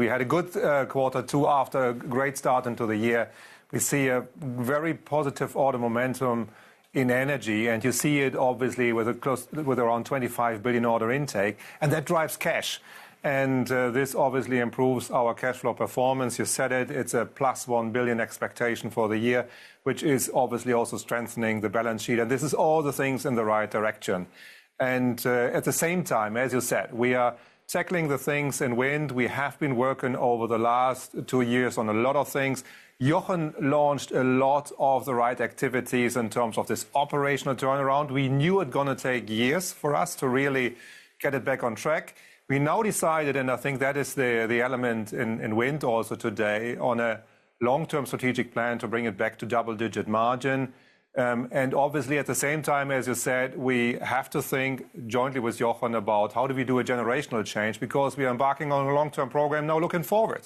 we had a good Q2 after a great start into the year. We see a very positive order momentum in energy, and you see it obviously with around 25 billion order intake, and that drives cash. And this obviously improves our cash flow performance. You said it, it's a plus 1 billion expectation for the year, which is obviously also strengthening the balance sheet. And this is all the things in the right direction. And at the same time, as you said, we are tackling the things in wind. We have been working over the last 2 years on a lot of things. Jochen launched a lot of the right activities in terms of this operational turnaround. We knew it's going to take years for us to really get it back on track. We now decided, and I think that is the element in wind also today, on a long-term strategic plan to bring it back to double-digit margin. And obviously, at the same time, as you said, we have to think jointly with Jochen about how do we do a generational change, because we are embarking on a long-term program now looking forward.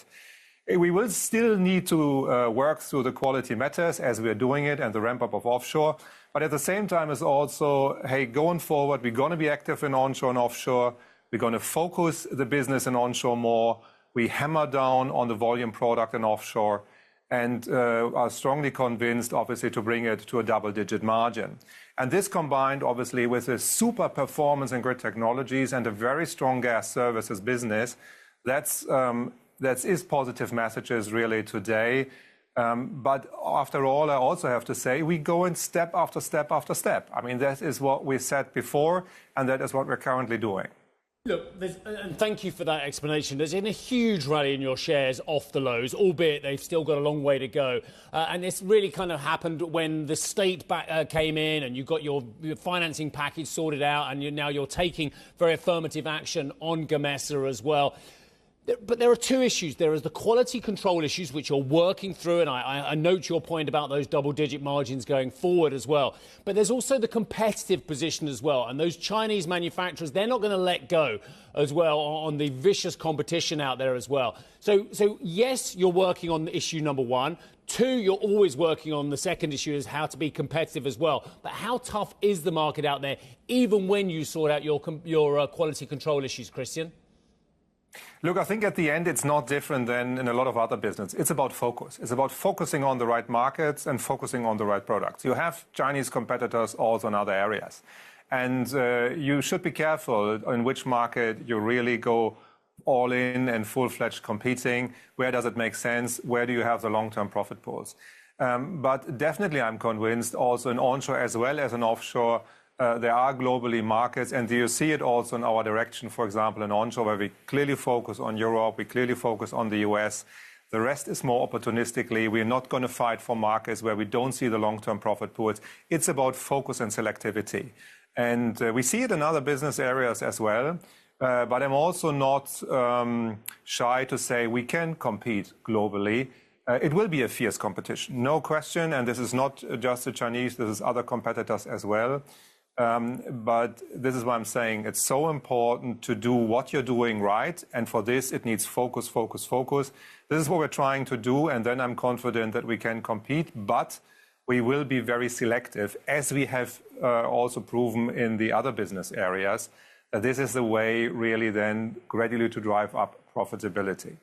We will still need to work through the quality matters as we are doing it and the ramp-up of offshore. But at the same time, it's also, hey, going forward, we're going to be active in onshore and offshore. We're going to focus the business in onshore more. We hammer down on the volume product in offshore, and are strongly convinced, obviously, to bring it to a double-digit margin. And this combined, obviously, with a super performance in grid technologies and a very strong gas services business, that is positive messages really today. But after all, I also have to say, we go in step after step after step. I mean, that is what we said before, and that is what we're currently doing. Look, and thank you for that explanation. There's been a huge rally in your shares off the lows, albeit they've still got a long way to go. And this really kind of happened when the state came in and you got your financing package sorted out, and now you're taking very affirmative action on Gamesa as well. But there are two issues. There is the quality control issues, which you're working through, and I note your point about those double-digit margins going forward as well. But there's also the competitive position as well, and those Chinese manufacturers, they're not going to let go as well on the vicious competition out there as well. So yes, you're working on issue number one. Two, you're always working on the second issue, is how to be competitive as well. But how tough is the market out there, even when you sort out your quality control issues, Christian? Look, I think at the end, it's not different than in a lot of other business. It's about focus. It's about focusing on the right markets and focusing on the right products. You have Chinese competitors also in other areas. And you should be careful in which market you really go all in and full-fledged competing. Where does it make sense? Where do you have the long-term profit pools? But definitely I'm convinced also in onshore as well as in offshore, there are globally markets, and you see it also in our direction, for example, in onshore, where we clearly focus on Europe, we clearly focus on the US. The rest is more opportunistically. We're not going to fight for markets where we don't see the long-term profit pools. It's about focus and selectivity. And we see it in other business areas as well. But I'm also not shy to say we can compete globally. It will be a fierce competition, no question. And this is not just the Chinese, this is other competitors as well. But this is why I'm saying it's so important to do what you're doing right. And for this, it needs focus, focus, focus. This is what we're trying to do. And then I'm confident that we can compete. But we will be very selective, as we have also proven in the other business areas. That this is the way really then gradually to drive up profitability.